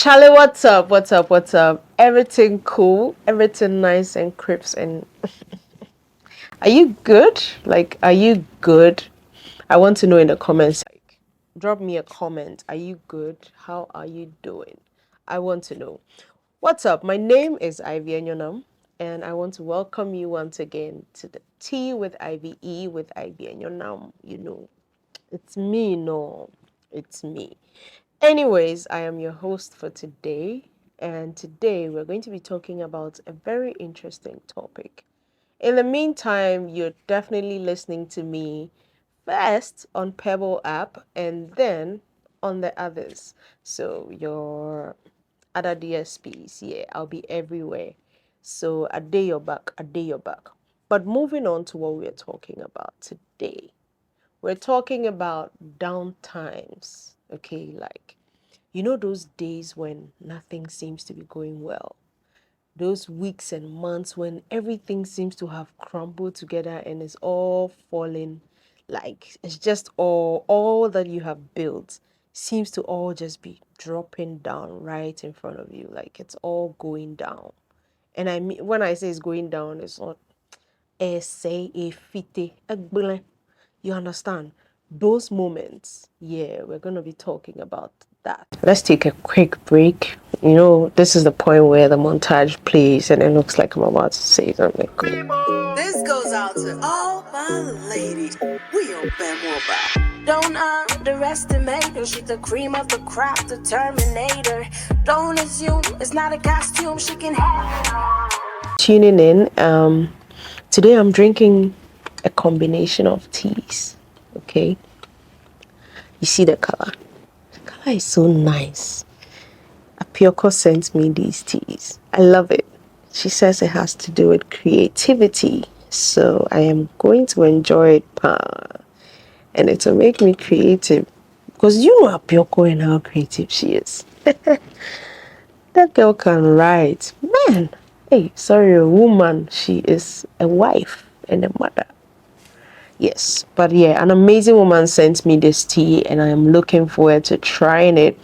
Charlie, what's up? What's up? What's up? Everything cool? Everything nice and crisp? And are you good? Like, are you good? I want to know in the comments. Like, drop me a comment. Are you good? How are you doing? I want to know. What's up? My name is Enyonam, and I want to welcome you once again to the Tea with IVE with Enyonam. You know, it's me, no, it's me. Anyways, I am your host for today, and today we're going to be talking about a very interesting topic. In the meantime, you're definitely listening to me first on Pebble app and then on the others. So your other DSPs, yeah, I'll be everywhere. So a day you're back, a day you're back. But moving on to what we're talking about today. We're talking about down times, okay? Like, you know, those days when nothing seems to be going well, those weeks and months when everything seems to have crumbled together and is all falling, like it's just all that you have built seems to all just be dropping down right in front of you, like it's all going down. And I mean, when I say it's going down, it's not say a fite you understand? Those moments, yeah, we're going to be talking about that. Let's take a quick break. You know, this is the point where the montage plays and it looks like I'm about to say something cool. This goes out to all my ladies. We on Bamwaba. Don't underestimate her. She's the cream of the crop, the Terminator. Don't assume it's not a costume. She can have. Tuning in. Today I'm drinking a combination of teas. Okay. You see the color. The color is so nice. Apioko sent me these teas. I love it. She says it has to do with creativity. So I am going to enjoy it. And it will make me creative. Because you know Apioko and how creative she is. That girl can write. Man. Hey, sorry, a woman. She is a wife and a mother. Yes, but yeah, an amazing woman sent me this tea and I am looking forward to trying it.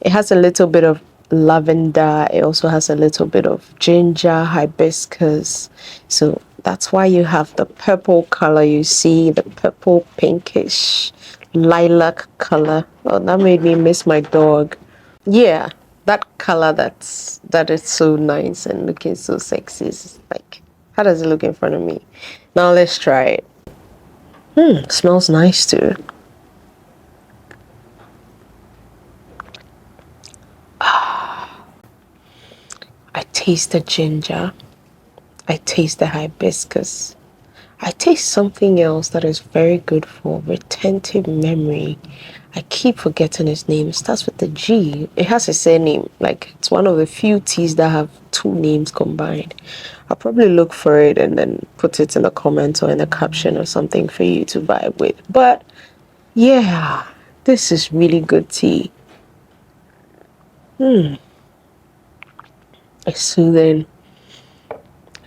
It has a little bit of lavender. It also has a little bit of ginger, hibiscus. So that's why you have the purple color. You see the purple pinkish lilac color. Oh, that made me miss my dog. Yeah, that color that is so nice and looking so sexy. It's like, how does it look in front of me? Now let's try it. Smells nice too. I taste the ginger. I taste the hibiscus. I taste something else that is very good for retentive memory. I keep forgetting his name. It starts with the G. It has a surname. Like, it's one of the few teas that have two names combined. I'll probably look for it and then put it in the comments or in the caption or something for you to vibe with. But yeah, this is really good tea. It's soothing.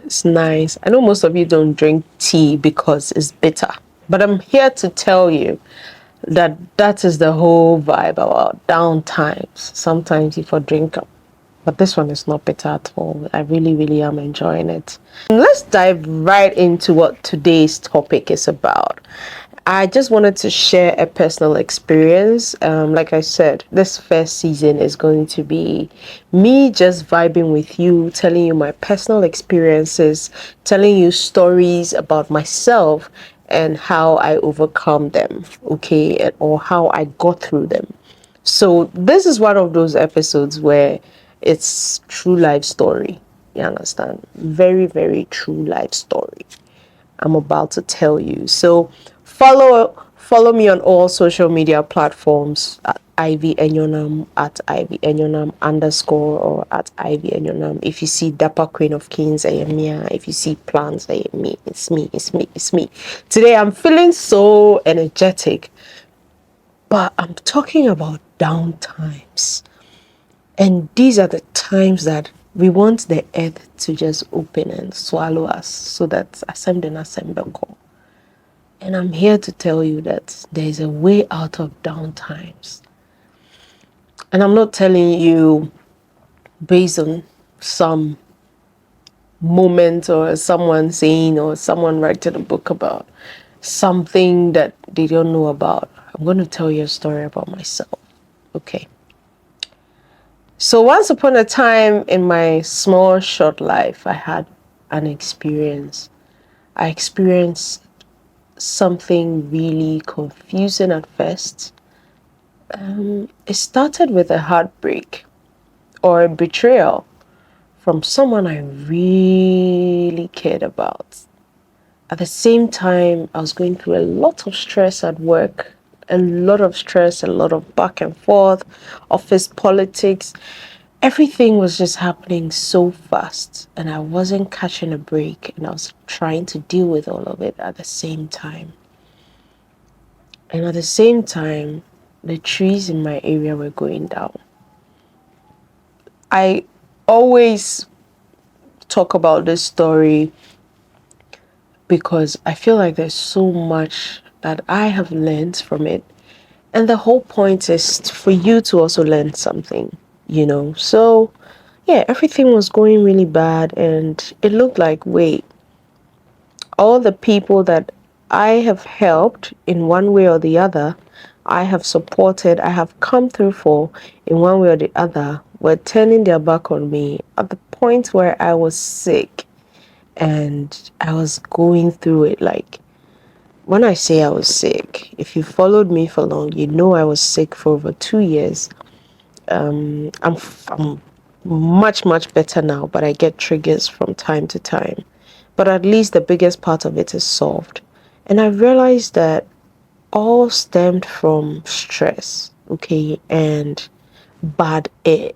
It's nice. I know most of you don't drink tea because it's bitter, but I'm here to tell you that that is the whole vibe about down times. Sometimes you for drink up, but this one is not bitter at all. I really, really am enjoying it. Let's dive right into what today's topic is about. I just wanted to share a personal experience. Like I said, this first season is going to be me just vibing with you, telling you my personal experiences, telling you stories about myself and how I overcome them, okay, or how I got through them. So this is one of those episodes where it's true life story. You understand? Very, very true life story I'm about to tell you. So follow me on all social media platforms at Ivy Enyonam, at Ivy Enyonam underscore, or at Ivy Enyonam. If you see Dapper Queen of Kings, I am Mia. If you see plants, I am me. It's me, it's me, it's me. Today I'm feeling so energetic, but I'm talking about down times. And these are the times that we want the earth to just open and swallow us so that assemble. And I'm here to tell you that there's a way out of down times. And I'm not telling you based on some moment or someone saying or someone writing a book about something that they don't know about. I'm going to tell you a story about myself. Okay. So once upon a time in my small short life, I had an experience. I experienced something really confusing at first. It started with a heartbreak or a betrayal from someone I really cared about. At the same time, I was going through a lot of stress at work, a lot of stress, a lot of back and forth, office politics. Everything was just happening so fast, and I wasn't catching a break, and I was trying to deal with all of it at the same time. And at the same time, the trees in my area were going down. I always talk about this story because I feel like there's so much that I have learned from it. And the whole point is for you to also learn something, you know. So, yeah, everything was going really bad, and it looked like, wait, all the people that I have helped in one way or the other, I have supported, I have come through for in one way or the other, were turning their back on me at the point where I was sick and I was going through it. Like, when I say I was sick, if you followed me for long, you know I was sick for over 2 years. I'm much better now, but I get triggers from time to time. But at least the biggest part of it is solved. And I realized that all stemmed from stress, okay, and bad air,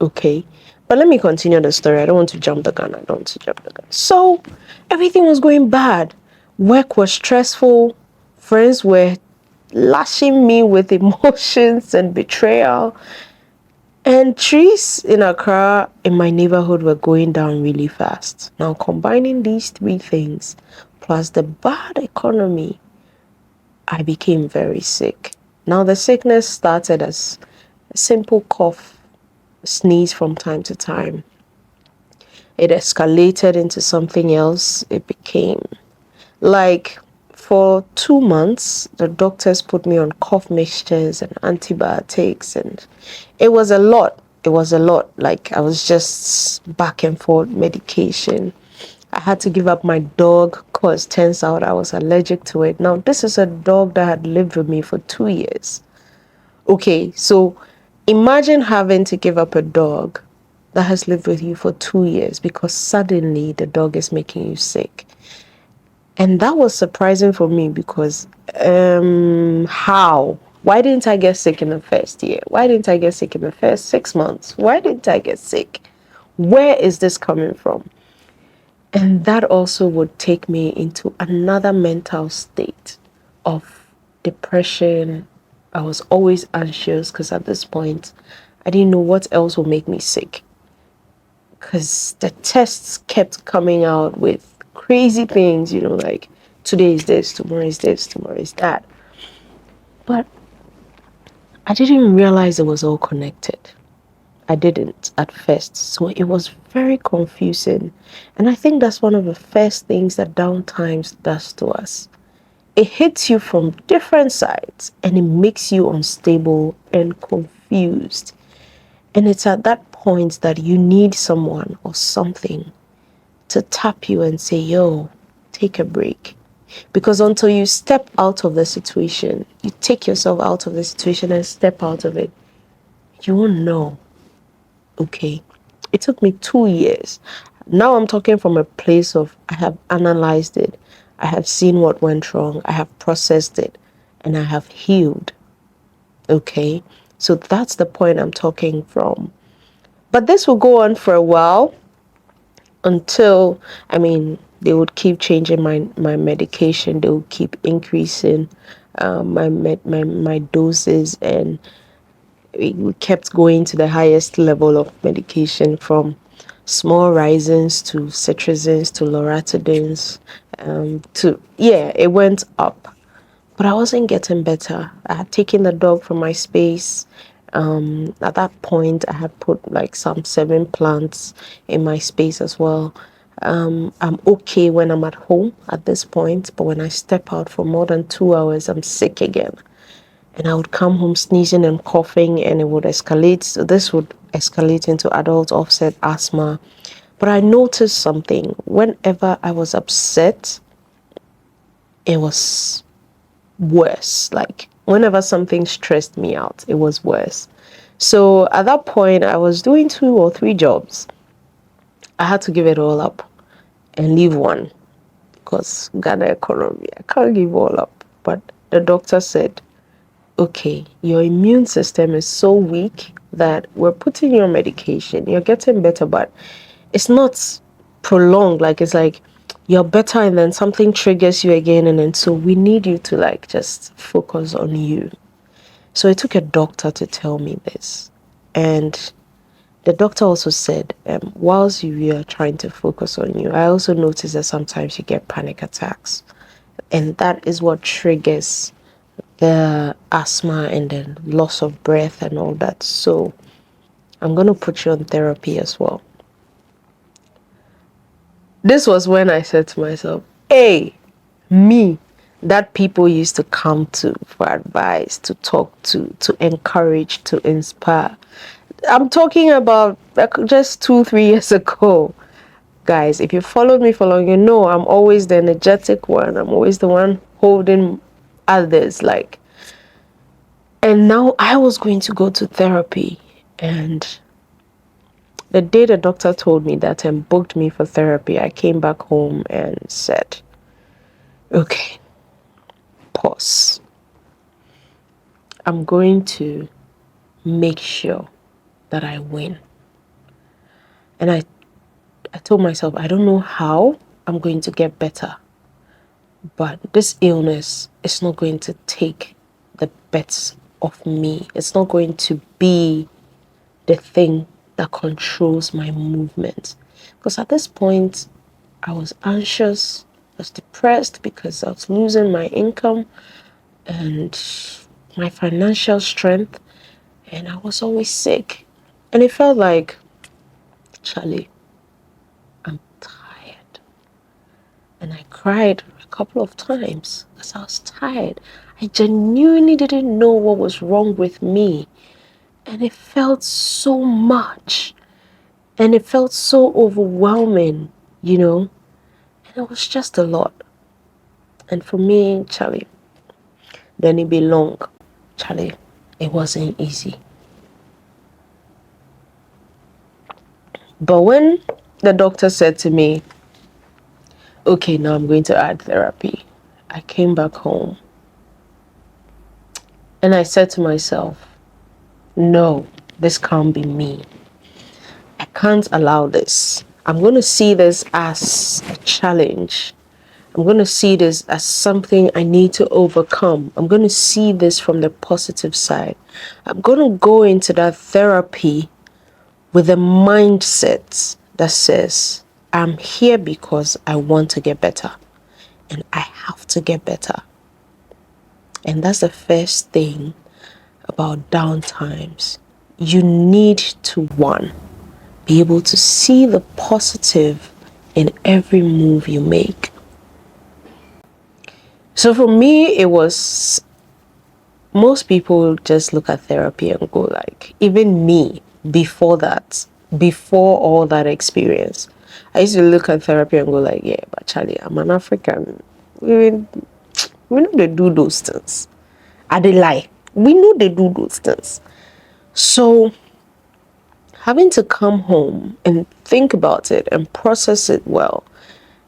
okay. But let me continue the story. I don't want to jump the gun. I don't want to jump the gun. So everything was going bad. Work was stressful. Friends were lashing me with emotions and betrayal. And trees in Accra, in my neighborhood, were going down really fast. Now, combining these three things, plus the bad economy, I became very sick. Now, the sickness started as a simple cough, sneeze from time to time. It escalated into something else. It became like for 2 months, the doctors put me on cough mixtures and antibiotics, and it was a lot. It was a lot. Like, I was just back and forth medication. I had to give up my dog because turns out I was allergic to it. Now, this is a dog that had lived with me for 2 years. Okay, so imagine having to give up a dog that has lived with you for 2 years because suddenly the dog is making you sick. And that was surprising for me because how? Why didn't I get sick in the first year? Why didn't I get sick in the first 6 months? Why didn't I get sick? Where is this coming from? And that also would take me into another mental state of depression. I was always anxious because at this point, I didn't know what else would make me sick. Because the tests kept coming out with crazy things, you know, like today is this, tomorrow is this, tomorrow is that. But I didn't realize it was all connected. I didn't at first. So it was very confusing. And I think that's one of the first things that Downtimes does to us. It hits you from different sides and it makes you unstable and confused. And it's at that point that you need someone or something to tap you and say, yo, take a break. Because until you step out of the situation, you take yourself out of the situation and step out of it, you won't know. Okay. It took me 2 years. Now I'm talking from a place of I have analyzed it. I have seen what went wrong. I have processed it and I have healed. Okay. So that's the point I'm talking from. But this will go on for a while until, I mean, they would keep changing my medication. They would keep increasing my doses, and we kept going to the highest level of medication, from small risings to cetirizines to loratadines, to, yeah, it went up. But I wasn't getting better. I had taken the dog from my space. At that point, I had put like some 7 plants in my space as well. I'm okay when I'm at home at this point, but when I step out for more than 2 hours, I'm sick again. And I would come home sneezing and coughing, and it would escalate. So this would escalate into adult offset asthma. But I noticed something. Whenever I was upset, it was worse. Like whenever something stressed me out, it was worse. So at that point, I was doing 2 or 3 jobs. I had to give it all up and leave one because Ghana economy, I can't give all up. But the doctor said, okay, your immune system is so weak that we're putting you on medication. You're getting better, but it's not prolonged. Like it's like you're better and then something triggers you again, and then so we need you to like just focus on you. So it took a doctor to tell me this. And the doctor also said, whilst you are trying to focus on you, I also noticed that sometimes you get panic attacks. And that is what triggers the asthma and the loss of breath and all that. So I'm going to put you on therapy as well. This was when I said to myself, hey, me, that people used to come to for advice, to talk to encourage, to inspire. I'm talking about just 2-3 years ago. Guys, if you followed me for long, you know I'm always the energetic one. I'm always the one holding others. Like, and now I was going to go to therapy. And the day the doctor told me that and booked me for therapy, I came back home and said, okay, pause. I'm going to make sure that I win. And I told myself, I don't know how I'm going to get better, but this illness is not going to take the best of me. It's not going to be the thing that controls my movement. Because at this point, I was anxious, I was depressed because I was losing my income and my financial strength, and I was always sick. And it felt like, Charlie, I'm tired. And I cried a couple of times because I was tired. I genuinely didn't know what was wrong with me. And it felt so much. And it felt so overwhelming, you know. And it was just a lot. And for me, Charlie, then it belonged. Charlie, it wasn't easy. But when the doctor said to me, okay, now I'm going to add therapy, I came back home and I said to myself, no, this can't be me. I can't allow this. I'm going to see this as a challenge. I'm going to see this as something I need to overcome. I'm going to see this from the positive side. I'm going to go into that therapy with a mindset that says, I'm here because I want to get better and I have to get better. And that's the first thing about downtimes. You need to, one, be able to see the positive in every move you make. So for me, it was, most people just look at therapy and go like, even me, before that, before all that experience, I used to look at therapy and go like, yeah, but Charlie, I'm an African. We know they do those things. I dey lie. We know they do those things. So having to come home and think about it and process it well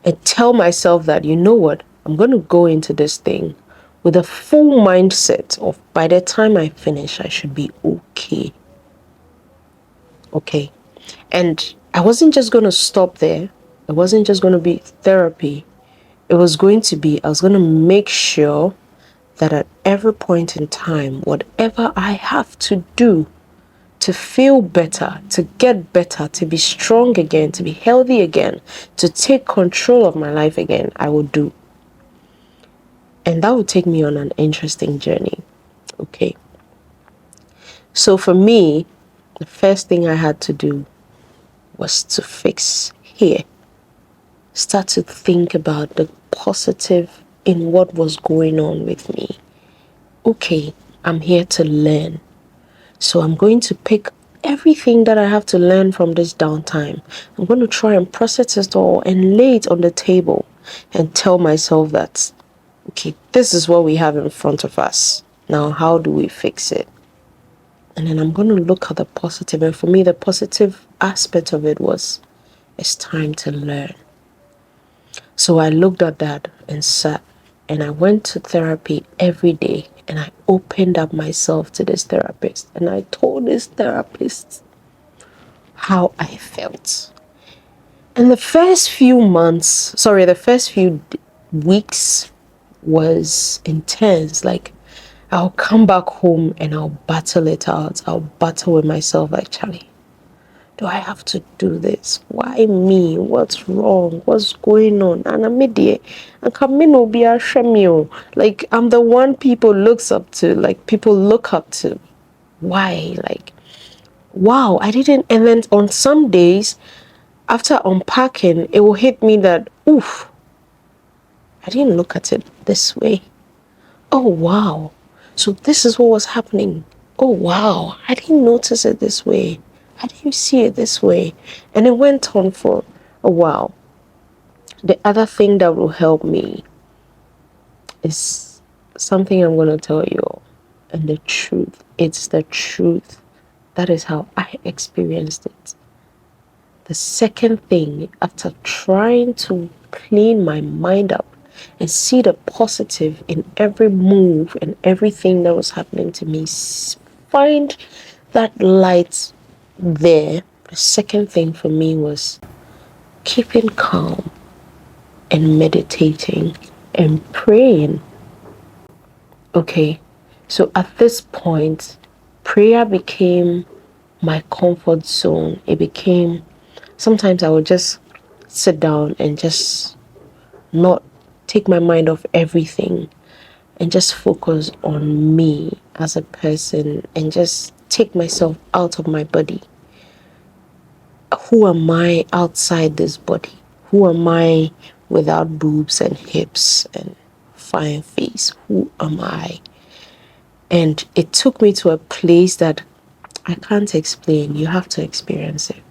and tell myself that, you know what, I'm going to go into this thing with a full mindset of by the time I finish, I should be okay. Okay. And I wasn't just going to stop there. It wasn't just going to be therapy. It was going to be, I was going to make sure that at every point in time, whatever I have to do to feel better, to get better, to be strong again, to be healthy again, to take control of my life again, I will do. And that would take me on an interesting journey. Okay. So for me, the first thing I had to do was to fix here. Start to think about the positive in what was going on with me. Okay, I'm here to learn. So I'm going to pick everything that I have to learn from this downtime. I'm going to try and process it all and lay it on the table and tell myself that, okay, this is what we have in front of us. Now, how do we fix it? And then I'm going to look at the positive. And for me, the positive aspect of it was, it's time to learn. So I looked at that and sat, and I went to therapy every day, and I opened up myself to this therapist, and I told this therapist how I felt. And the first few weeks was intense. Like, I'll come back home and I'll battle it out. I'll battle with myself like, Charlie, do I have to do this? Why me? What's wrong? What's going on? And I'm media. And Kamino be a shemio. Like, I'm the one people looks up to. Like, people look up to. Why? Like, wow, I didn't. And then on some days, after unpacking, it will hit me that, oof, I didn't look at it this way. Oh, wow. So this is what was happening. Oh, wow. I didn't notice it this way. I didn't see it this way. And it went on for a while. The other thing that will help me is something I'm going to tell you all. And the truth. It's the truth. That is how I experienced it. The second thing, after trying to clean my mind up and see the positive in every move and everything that was happening to me, find that light there. The second thing for me was keeping calm and meditating and praying. Okay, so at this point, prayer became my comfort zone. It became, sometimes I would just sit down and just not take my mind off everything and just focus on me as a person and just take myself out of my body. Who am I outside this body? Who am I without boobs and hips and fine face? Who am I? And it took me to a place that I can't explain. You have to experience it.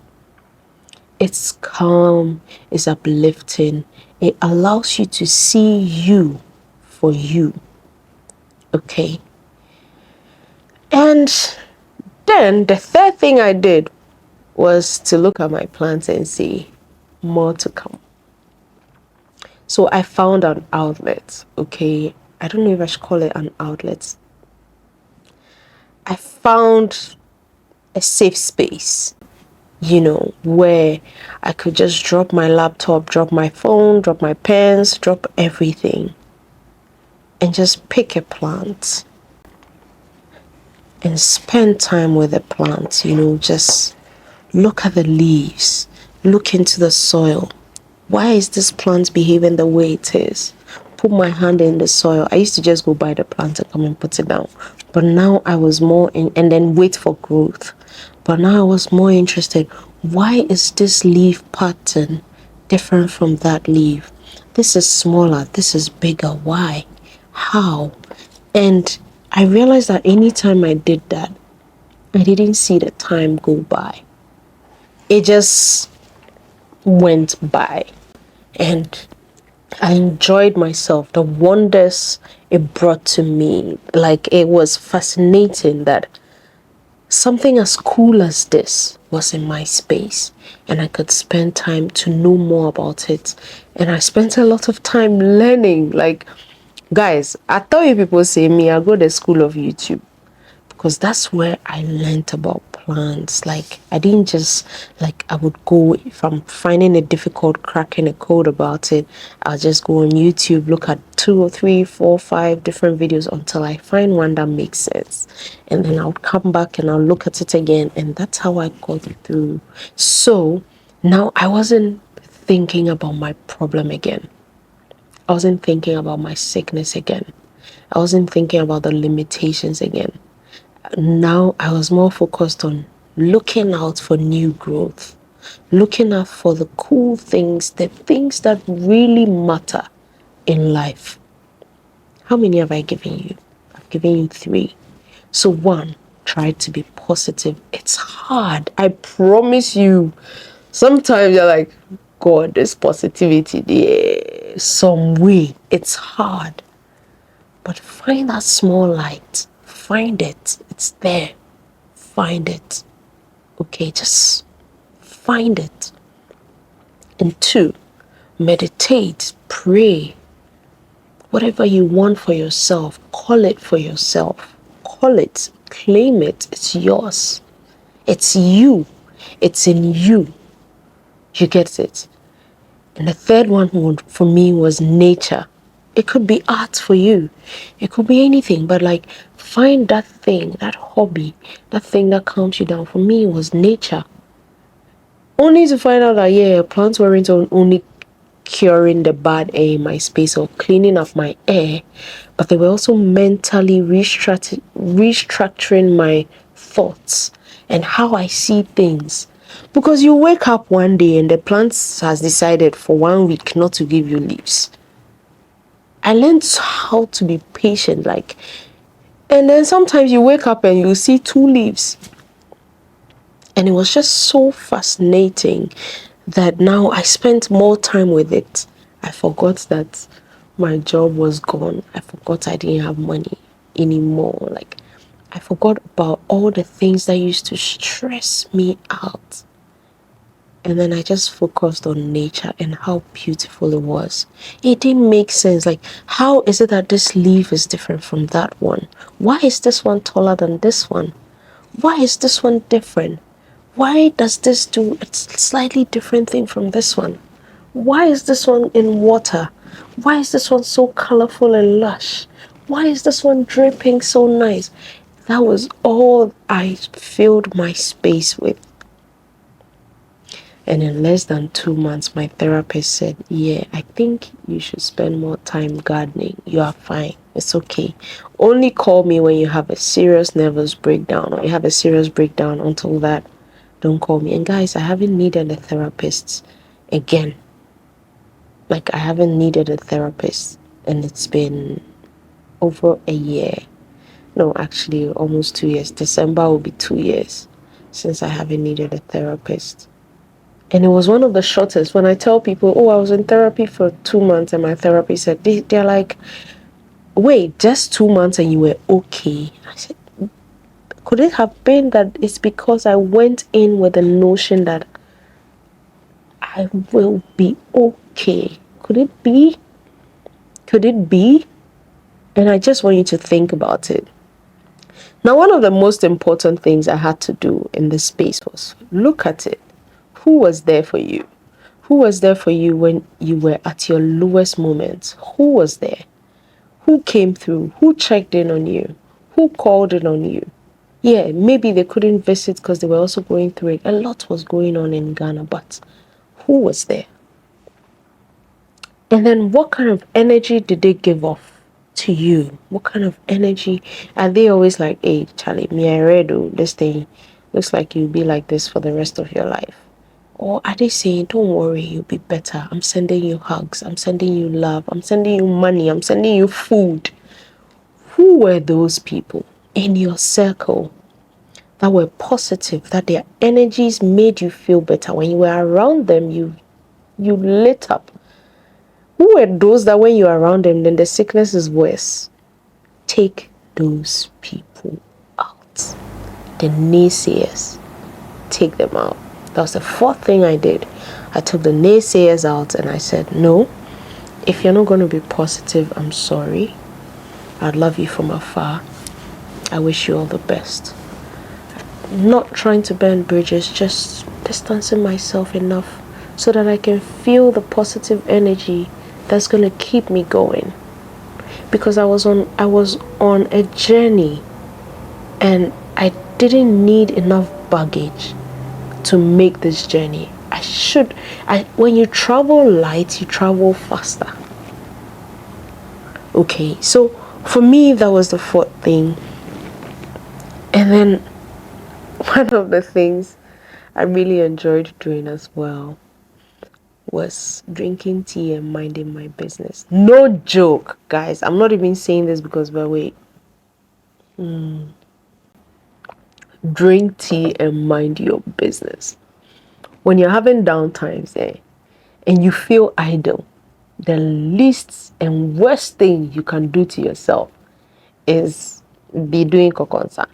It's calm, it's uplifting. It allows you to see you for you. Okay? And then the third thing I did was to look at my plants and see more to come. So I found an outlet, okay? I don't know if I should call it an outlet. I found a safe space, where I could just drop my laptop, drop my phone, drop my pens, drop everything, and just pick a plant and spend time with the plant, just look at the leaves, look into the soil. Why is this plant behaving the way it is? Put my hand in the soil. I used to just go buy the plant and come and put it down. But now I was more in, and then wait for growth. But now I was more interested. Why is this leaf pattern different from that leaf? This is smaller. This is bigger. Why? How? And I realized that anytime I did that, I didn't see the time go by. It just went by. And I enjoyed myself, the wonders it brought to me. Like, it was fascinating that something as cool as this was in my space and I could spend time to know more about it. And I spent a lot of time learning. Like, guys, I tell you, people say me, I go to the school of YouTube, because that's where I learned about plants. Like, I didn't just, like, I would go, if I'm finding it difficult cracking a code about it, I'll just go on YouTube, look at 2 or 3, 4, 5 different videos until I find one that makes sense. And then I'll come back and I'll look at it again. And that's how I got through. So now I wasn't thinking about my problem again. I wasn't thinking about my sickness again. I wasn't thinking about the limitations again. Now I was more focused on looking out for new growth, looking out for the cool things, the things that really matter in life. How many have I given you? I've given you 3. So 1, try to be positive. It's hard. I promise you. Sometimes you're like, God, this positivity there, some way. It's hard. But find that small light. Find it. It's there. Find it. Okay, just find it. And 2, meditate, pray. Whatever you want for yourself, call it for yourself. Call it, claim it. It's yours. It's you. It's in you. You get it? And the third one for me was nature. It could be art for you. It could be anything, but like find that thing, that hobby, that thing that calms you down. For me, it was nature. Only to find out that, yeah, plants weren't only curing the bad air in my space or cleaning up my air, but they were also mentally restructuring my thoughts and how I see things. Because you wake up one day and the plant has decided for 1 week not to give you leaves. I learned how to be patient, and then sometimes you wake up and you see 2 leaves. And it was just so fascinating that now I spent more time with it. I forgot that my job was gone. I forgot I didn't have money anymore. I forgot about all the things that used to stress me out. And then I just focused on nature and how beautiful it was. It didn't make sense. How is it that this leaf is different from that one? Why is this one taller than this one? Why is this one different? Why does this do a slightly different thing from this one? Why is this one in water? Why is this one so colorful and lush? Why is this one dripping so nice? That was all I filled my space with. And in less than 2 months, my therapist said, yeah, I think you should spend more time gardening. You are fine. It's okay. Only call me when you have a serious nervous breakdown or you have a serious breakdown. Until that, don't call me. And guys, I haven't needed a therapist again. I haven't needed a therapist. And it's been over a year. No, actually, almost 2 years. December will be 2 years since I haven't needed a therapist. And it was one of the shortest. When I tell people, oh, I was in therapy for 2 months, and my therapist said, they're like, wait, just 2 months and you were okay? I said, could it have been that it's because I went in with the notion that I will be okay? Could it be? Could it be? And I just want you to think about it. Now, one of the most important things I had to do in this space was look at it. Who was there for you? Who was there for you when you were at your lowest moments? Who was there? Who came through? Who checked in on you? Who called in on you? Yeah, maybe they couldn't visit because they were also going through it. A lot was going on in Ghana, but who was there? And then what kind of energy did they give off to you? What kind of energy? Are they always like, hey, Charlie, me I read this thing looks like you'll be like this for the rest of your life? Or are they saying, don't worry, you'll be better. I'm sending you hugs. I'm sending you love. I'm sending you money. I'm sending you food. Who were those people in your circle that were positive, that their energies made you feel better? When you were around them, you lit up. Who were those that when you're around them, then the sickness is worse? Take those people out. The naysayers, take them out. That was the 4th thing I did. I took the naysayers out and I said, no, if you're not going to be positive, I'm sorry. I'd love you from afar. I wish you all the best. Not trying to burn bridges, just distancing myself enough so that I can feel the positive energy that's going to keep me going. Because I was on a journey and I didn't need enough baggage to make this journey. When you travel light, you travel faster. Okay, so for me, that was the 4th thing. And then one of the things I really enjoyed doing as well was drinking tea and minding my business. No joke, guys. I'm not even saying this because, but wait. Drink tea and mind your business. When you're having downtimes, and you feel idle, the least and worst thing you can do to yourself is be doing kokonsa.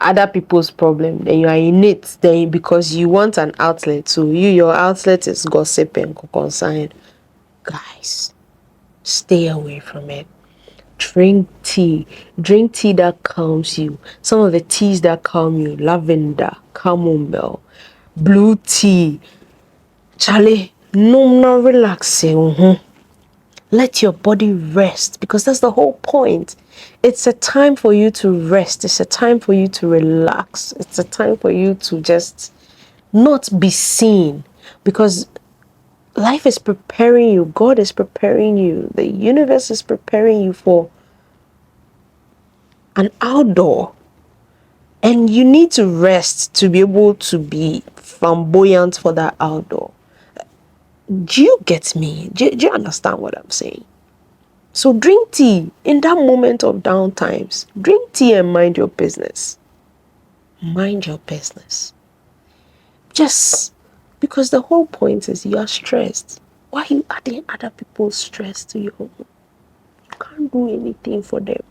Other people's problem, then you are in it, then because you want an outlet. So your outlet is gossip and kokonsa. Guys, stay away from it. Drink tea. Drink tea that calms you. Some of the teas that calm you: lavender, chamomile, blue tea. Charlie, no, relaxing. Let your body rest, because that's the whole point. It's a time for you to rest. It's a time for you to relax. It's a time for you to just not be seen, because life is preparing you. God is preparing you. The universe is preparing you for an outdoor. And you need to rest to be able to be flamboyant for that outdoor. Do you get me? Do you understand what I'm saying? So drink tea in that moment of downtimes. Drink tea and mind your business. Mind your business. Just because the whole point is you are stressed. Why are you adding other people's stress to your own? You can't do anything for them.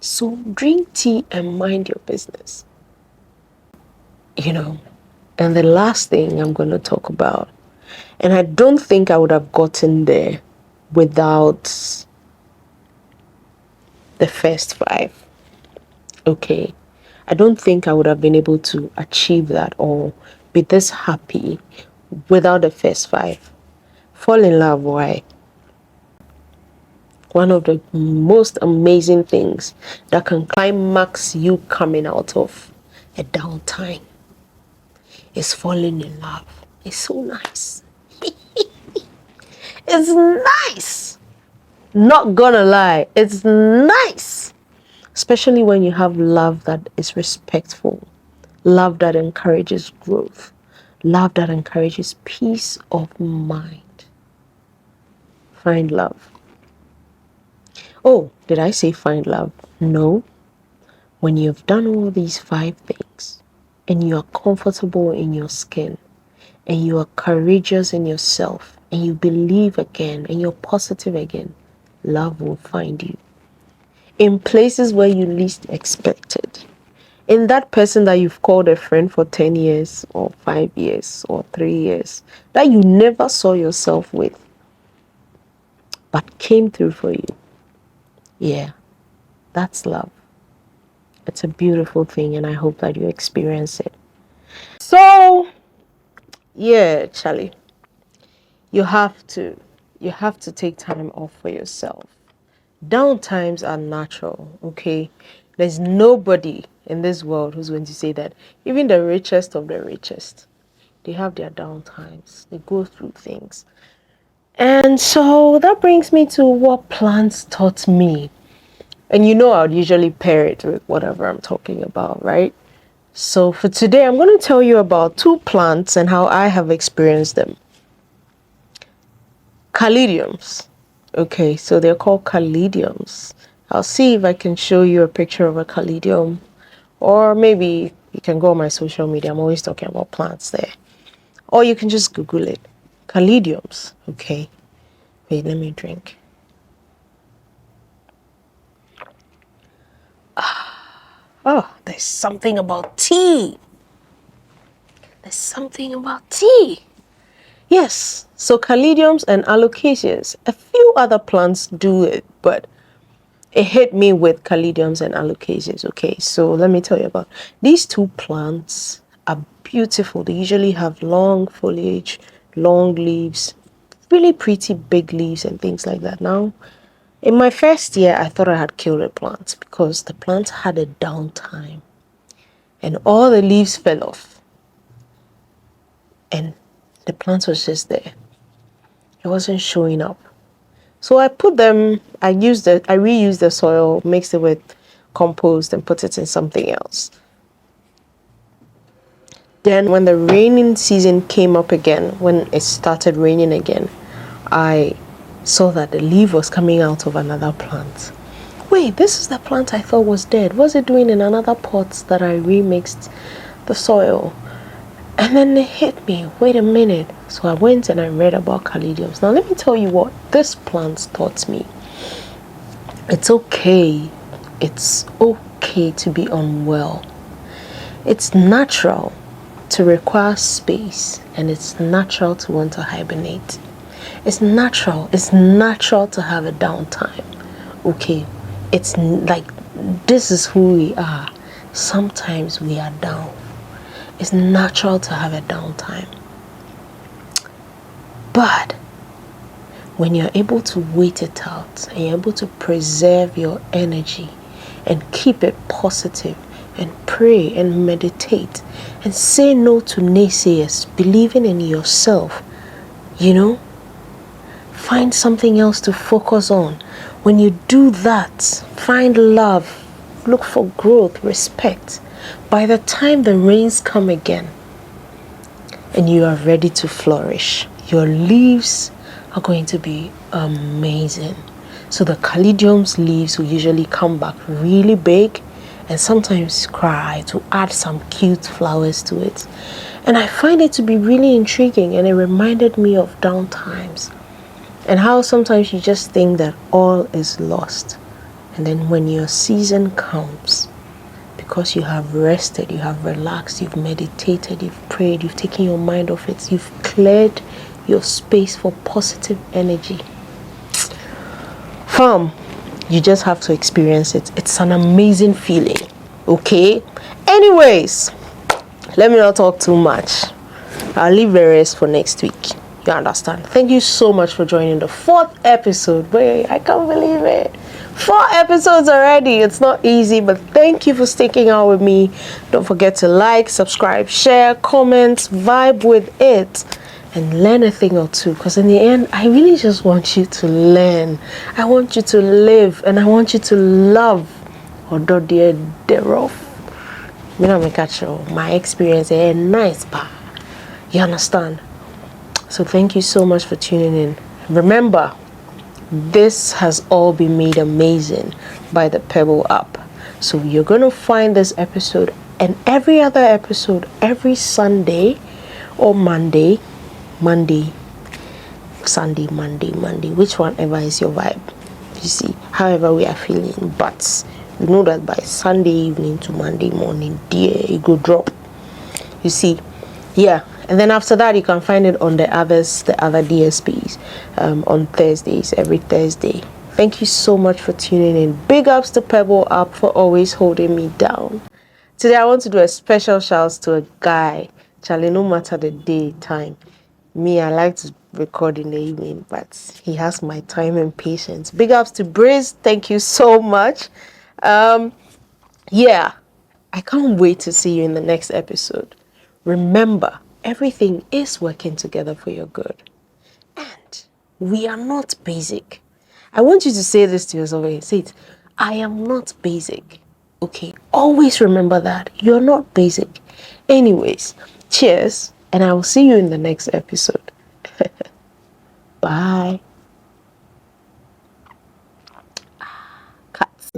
So drink tea and mind your business. And the last thing I'm going to talk about, and I don't think I would have gotten there without the first five. Okay. I don't think I would have been able to achieve that or be this happy without the first five. Fall in love, why? One of the most amazing things that can climax you coming out of a downtime is falling in love. It's so nice. It's nice. Not gonna lie, it's nice. Especially when you have love that is respectful, love that encourages growth, love that encourages peace of mind. Find love. Oh, did I say find love? No. When you've done all these five things and you are comfortable in your skin and you are courageous in yourself and you believe again and you're positive again, love will find you in places where you least expected. In that person that you've called a friend for 10 years or 5 years or 3 years that you never saw yourself with, but came through for you. Yeah, that's love. It's a beautiful thing, and I hope that you experience it. So, yeah, Charlie, you have to take time off for yourself. Downtimes are natural, okay? There's nobody in this world who's going to say that. Even the richest of the richest, they have their downtimes. They go through things. And so that brings me to what plants taught me. And I'd usually pair it with whatever I'm talking about, right? So for today, I'm going to tell you about two plants and how I have experienced them. Caladiums. Okay, so they're called caladiums. I'll see if I can show you a picture of a caladium, or maybe you can go on my social media. I'm always talking about plants there. Or you can just Google it. Caladiums. Okay. Wait, let me drink. Oh, there's something about tea. There's something about tea. Yes, so caladiums and alocasias. A few other plants do it, but it hit me with caladiums and alocasias. Okay, so let me tell you about these two plants. Are beautiful. They usually have long foliage, long leaves, really pretty big leaves and things like that. Now, in my first year, I thought I had killed the plants because the plants had a downtime and all the leaves fell off and the plant was just there. It wasn't showing up. So I put them, I reused the soil, mixed it with compost and put it in something else. Then when the raining season came up again, when it started raining again, I saw that the leaf was coming out of another plant. Wait, this is the plant I thought was dead. What's it doing in another pot that I remixed the soil? And then it hit me. Wait a minute. So I went and I read about caladiums. Now let me tell you what this plant taught me. It's okay. It's okay to be unwell. It's natural to require space, and it's natural to want to hibernate. It's natural to have a downtime. Okay, it's like this is who we are. Sometimes we are down. It's natural to have a downtime. But when you're able to wait it out and you're able to preserve your energy and keep it positive and pray and meditate and say no to naysayers, believing in yourself, find something else to focus on. When you do that, find love, look for growth, respect. By the time the rains come again and you are ready to flourish, your leaves are going to be amazing. So the caladium's leaves will usually come back really big and sometimes cry to add some cute flowers to it. And I find it to be really intriguing, and it reminded me of downtimes and how sometimes you just think that all is lost. And then when your season comes, because you have rested, you have relaxed, you've meditated, you've prayed, you've taken your mind off it, you've cleared your space for positive energy. Fam, you just have to experience it. It's an amazing feeling. Okay? Anyways, let me not talk too much. I'll leave the rest for next week. You understand? Thank you so much for joining the 4th episode. Wait, I can't believe it. 4 episodes already. It's not easy, but thank you for sticking out with me. Don't forget to like, subscribe, share, comment, vibe with it, and learn a thing or two. Because in the end, I really just want you to learn. I want you to live, and I want you to love. Although thereof, my experience is nice, pa. You understand? So thank you so much for tuning in. Remember, this has all been made amazing by the Pebble app. So you're going to find this episode and every other episode every Sunday or Monday, Sunday, Monday, which one ever is your vibe. You see, however we are feeling. But you know that by Sunday evening to Monday morning, dear, it go drop. You see, yeah. And then after that, you can find it on the other DSPs on Thursdays, every Thursday. Thank you so much for tuning in. Big ups to Pebble app for always holding me down. Today, I want to do a special shout to a guy. Charlie, no matter the day, time. Me, I like to record in the evening, but he has my time and patience. Big ups to Briz. Thank you so much. Yeah, I can't wait to see you in the next episode. Remember, everything is working together for your good. And we are not basic. I want you to say this to yourself again. Say it. I am not basic. Okay, always remember that. You're not basic. Anyways, cheers. And I will see you in the next episode. Bye. Cuts.